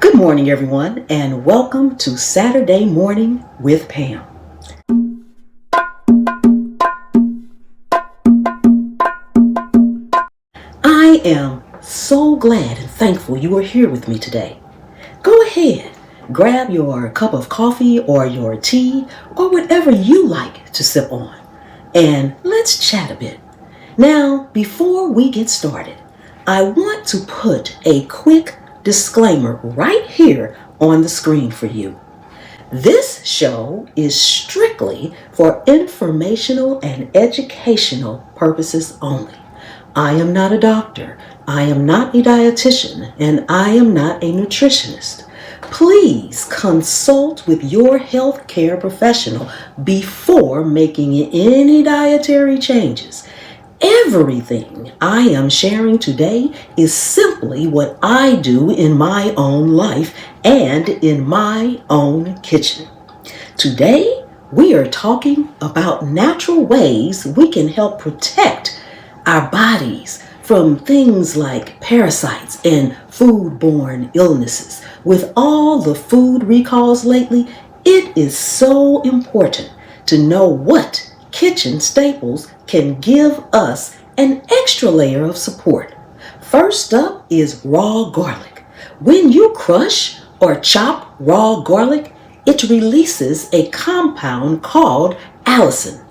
Good morning, everyone, and welcome to Saturday Morning with Pam. I am so glad and thankful you are here with me today. Go ahead, grab your cup of coffee or your tea or whatever you like to sip on, and let's chat a bit. Now, before we get started, I want to put a quick disclaimer right here on the screen for you. This show is strictly for informational and educational purposes only. I am not a doctor, I am not a dietitian, and I am not a nutritionist. Please consult with your healthcare professional before making any dietary changes. Everything I am sharing today is simply what I do in my own life and in my own kitchen. Today, we are talking about natural ways we can help protect our bodies from things like parasites and foodborne illnesses. With all the food recalls lately, it is so important to know what kitchen staples can give us an extra layer of support. First up is raw garlic. When you crush or chop raw garlic, it releases a compound called allicin.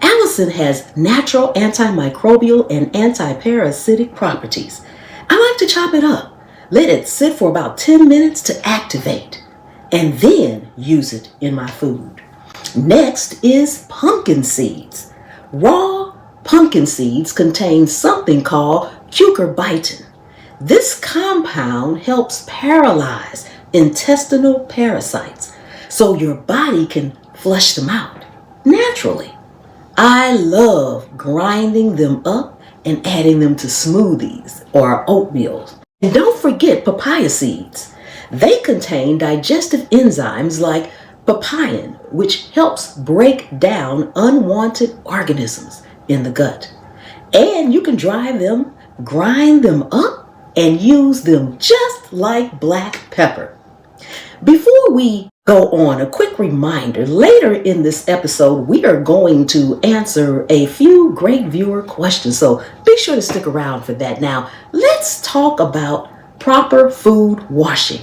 Allicin has natural antimicrobial and antiparasitic properties. I like to chop it up, let it sit for about 10 minutes to activate, and then use it in my food. Next is pumpkin seeds. Raw pumpkin seeds contain something called Cucurbitin. This compound helps paralyze intestinal parasites so your body can flush them out naturally. I love grinding them up and adding them to smoothies or oatmeal. And don't forget papaya seeds. They contain digestive enzymes like papain, which helps break down unwanted organisms in the gut. And you can dry them, grind them up, and use them just like black pepper. Before we go on, a quick reminder, later in this episode, we are going to answer a few great viewer questions, so be sure to stick around for that. Now, let's talk about proper food washing.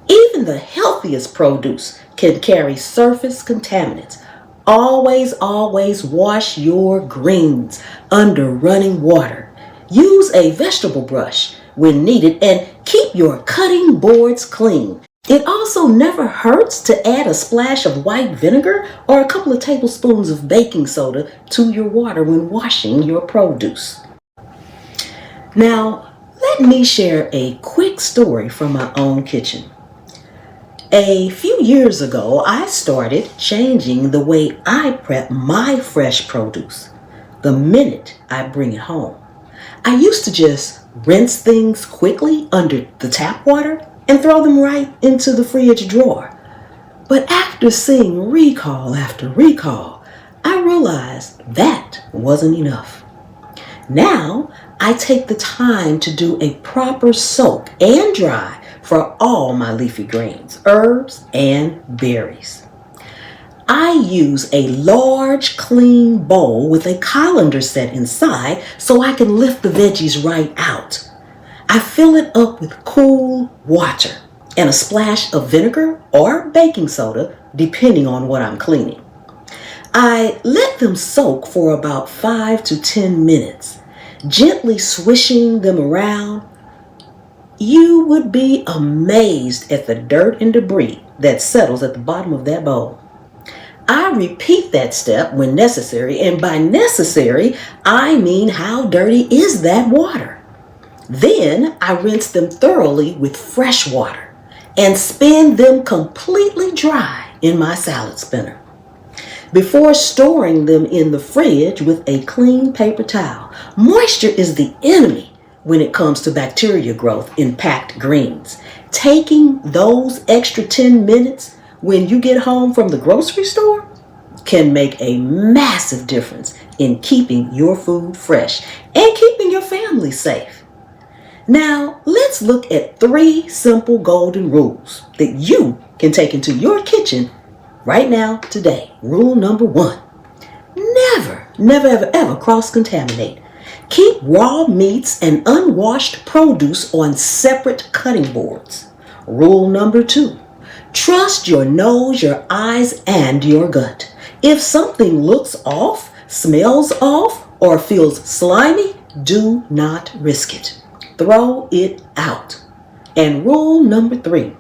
Even the healthiest produce can carry surface contaminants. Always wash your greens under running water. Use a vegetable brush when needed and keep your cutting boards clean. It also never hurts to add a splash of white vinegar or a couple of tablespoons of baking soda to your water when washing your produce. Now, let me share a quick story from my own kitchen. A few years ago, I started changing the way I prep my fresh produce the minute I bring it home. I used to just rinse things quickly under the tap water and throw them right into the fridge drawer. But after seeing recall after recall, I realized that wasn't enough. Now, I take the time to do a proper soak and dry for all my leafy greens, herbs, and berries. I use a large, clean bowl with a colander set inside so I can lift the veggies right out. I fill it up with cool water and a splash of vinegar or baking soda, depending on what I'm cleaning. I let them soak for about 5 to 10 minutes, gently swishing them around. You would be amazed at the dirt and debris that settles at the bottom of that bowl. I repeat that step when necessary, and by necessary, I mean how dirty is that water? Then I rinse them thoroughly with fresh water and spin them completely dry in my salad spinner. Before storing them in the fridge with a clean paper towel, moisture is the enemy when it comes to bacteria growth in packed greens. Taking those extra 10 minutes when you get home from the grocery store can make a massive difference in keeping your food fresh and keeping your family safe. Now, let's look at 3 simple golden rules that you can take into your kitchen right now, today. Rule number 1. Never, ever cross-contaminate. Keep raw meats and unwashed produce on separate cutting boards. Rule number 2. Trust your nose, your eyes, and your gut. If something looks off, smells off, or feels slimy, do not risk it. Throw it out. And rule number 3.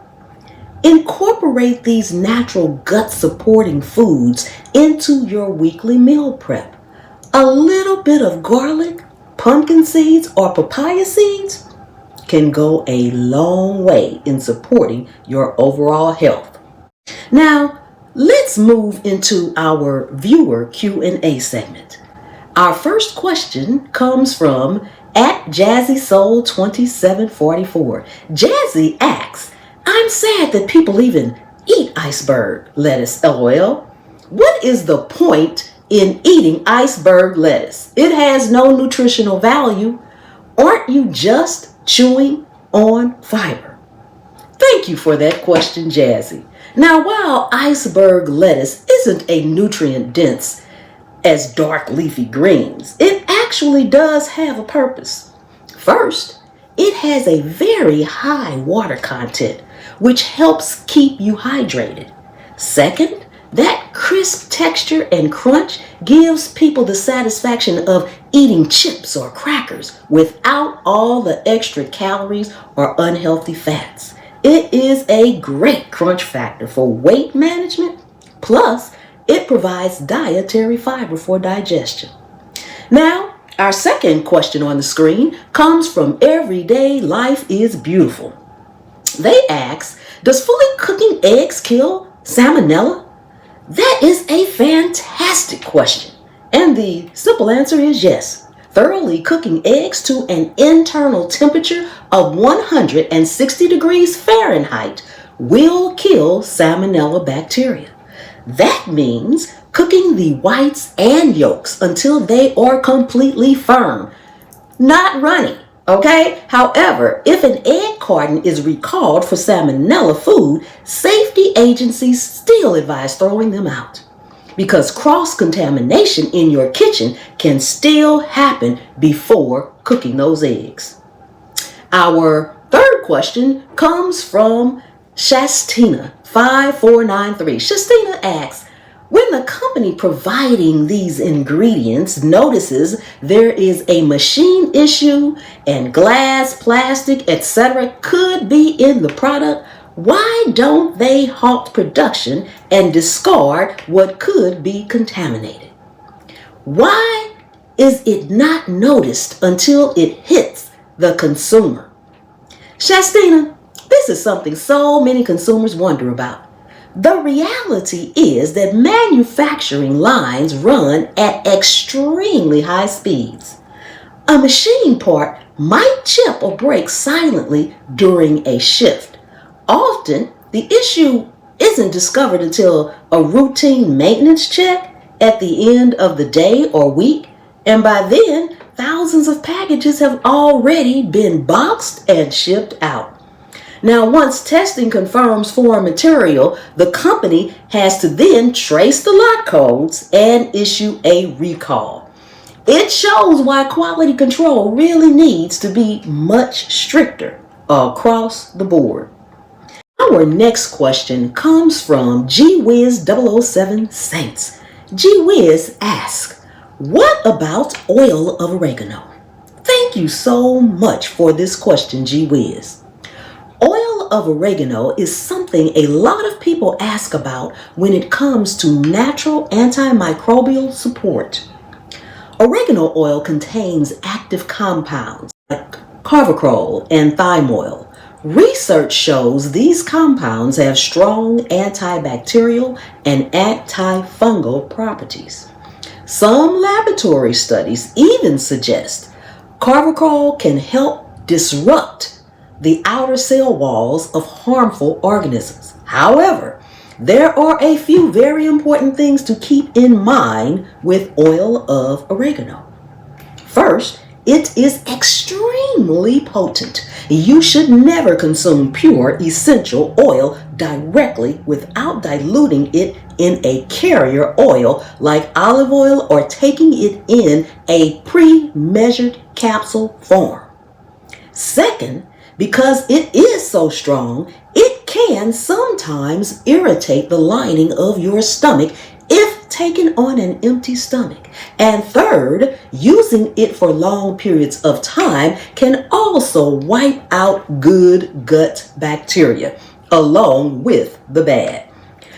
Incorporate these natural gut-supporting foods into your weekly meal prep. A little bit of garlic, pumpkin seeds, or papaya seeds can go a long way in supporting your overall health. Now, let's move into our viewer Q&A segment. Our first question comes from @JazzySoul2744. Jazzy asks, I'm sad that people even eat iceberg lettuce, LOL. What is the point in eating iceberg lettuce? It has no nutritional value. Aren't you just chewing on fiber? Thank you for that question, Jazzy. Now, while iceberg lettuce isn't a nutrient dense as dark leafy greens, it actually does have a purpose. First, it has a very high water content, which helps keep you hydrated. Second, that crisp texture and crunch gives people the satisfaction of eating chips or crackers without all the extra calories or unhealthy fats. It is a great crunch factor for weight management, plus it provides dietary fiber for digestion. Now, our second question on the screen comes from Everyday Life is Beautiful. They ask, does fully cooking eggs kill salmonella? That is a fantastic question. And the simple answer is yes. Thoroughly cooking eggs to an internal temperature of 160 degrees Fahrenheit will kill salmonella bacteria. That means cooking the whites and yolks until they are completely firm, not runny. Okay? However, if an egg carton is recalled for salmonella food, safety agencies still advise throwing them out because cross-contamination in your kitchen can still happen before cooking those eggs. Our third question comes from Shastina5493. Shastina asks, when the company providing these ingredients notices there is a machine issue and glass, plastic, etc. could be in the product, why don't they halt production and discard what could be contaminated? Why is it not noticed until it hits the consumer? Shastina, this is something so many consumers wonder about. The reality is that manufacturing lines run at extremely high speeds. A machine part might chip or break silently during a shift. Often, the issue isn't discovered until a routine maintenance check at the end of the day or week, and by then, thousands of packages have already been boxed and shipped out. Now, once testing confirms foreign material, the company has to then trace the lot codes and issue a recall. It shows why quality control really needs to be much stricter across the board. Our next question comes from GWiz007 Saints. GWiz asks, what about oil of oregano? Thank you so much for this question, GWiz. Oil of oregano is something a lot of people ask about when it comes to natural antimicrobial support. Oregano oil contains active compounds like carvacrol and thymol. Research shows these compounds have strong antibacterial and antifungal properties. Some laboratory studies even suggest carvacrol can help disrupt the outer cell walls of harmful organisms. However, there are a few very important things to keep in mind with oil of oregano. First, It is extremely potent. You should never consume pure essential oil directly without diluting it in a carrier oil like olive oil or taking it in a pre-measured capsule form. Second, because it is so strong, it can sometimes irritate the lining of your stomach if taken on an empty stomach. And third, using it for long periods of time can also wipe out good gut bacteria along with the bad.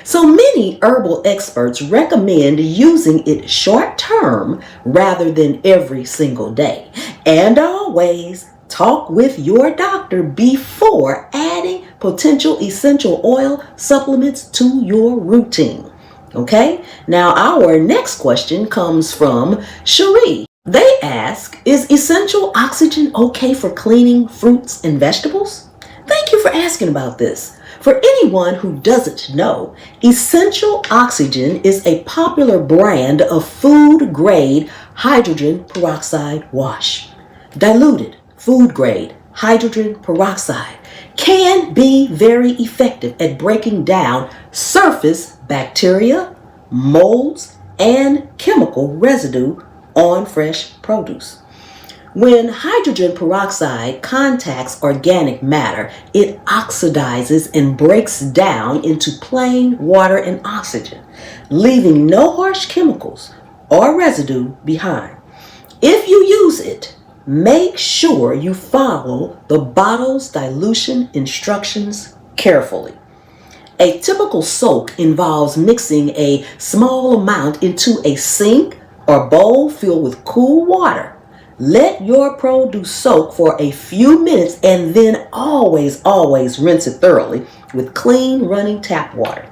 So many herbal experts recommend using it short term rather than every single day. And always talk with your doctor before adding potential essential oil supplements to your routine. Okay, now our next question comes from Cherie. They ask, is essential oxygen okay for cleaning fruits and vegetables? Thank you for asking about this. For anyone who doesn't know, Essential Oxygen is a popular brand of food-grade hydrogen peroxide wash. Diluted food-grade hydrogen peroxide can be very effective at breaking down surface bacteria, molds, and chemical residue on fresh produce. When hydrogen peroxide contacts organic matter, it oxidizes and breaks down into plain water and oxygen, leaving no harsh chemicals or residue behind. If you use it, make sure you follow the bottle's dilution instructions carefully. A typical soak involves mixing a small amount into a sink or bowl filled with cool water. Let your produce soak for a few minutes and then always rinse it thoroughly with clean running tap water.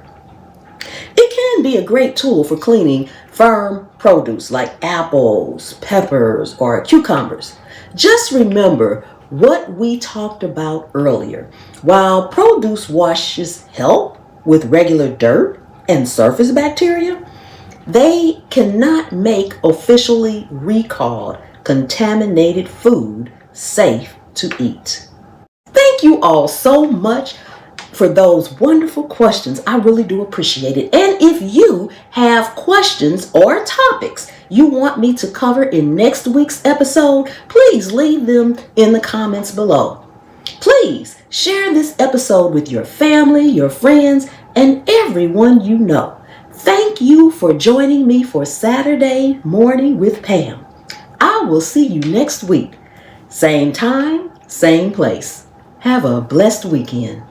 It can be a great tool for cleaning firm produce like apples, peppers, or cucumbers. Just remember what we talked about earlier. While produce washes help with regular dirt and surface bacteria, they cannot make officially recalled contaminated food safe to eat. Thank you all so much for those wonderful questions. I really do appreciate it. And if you have questions or topics you want me to cover in next week's episode, please leave them in the comments below. Please share this episode with your family, your friends, and everyone you know. Thank you for joining me for Saturday Morning with Pam. I will see you next week. Same time, same place. Have a blessed weekend.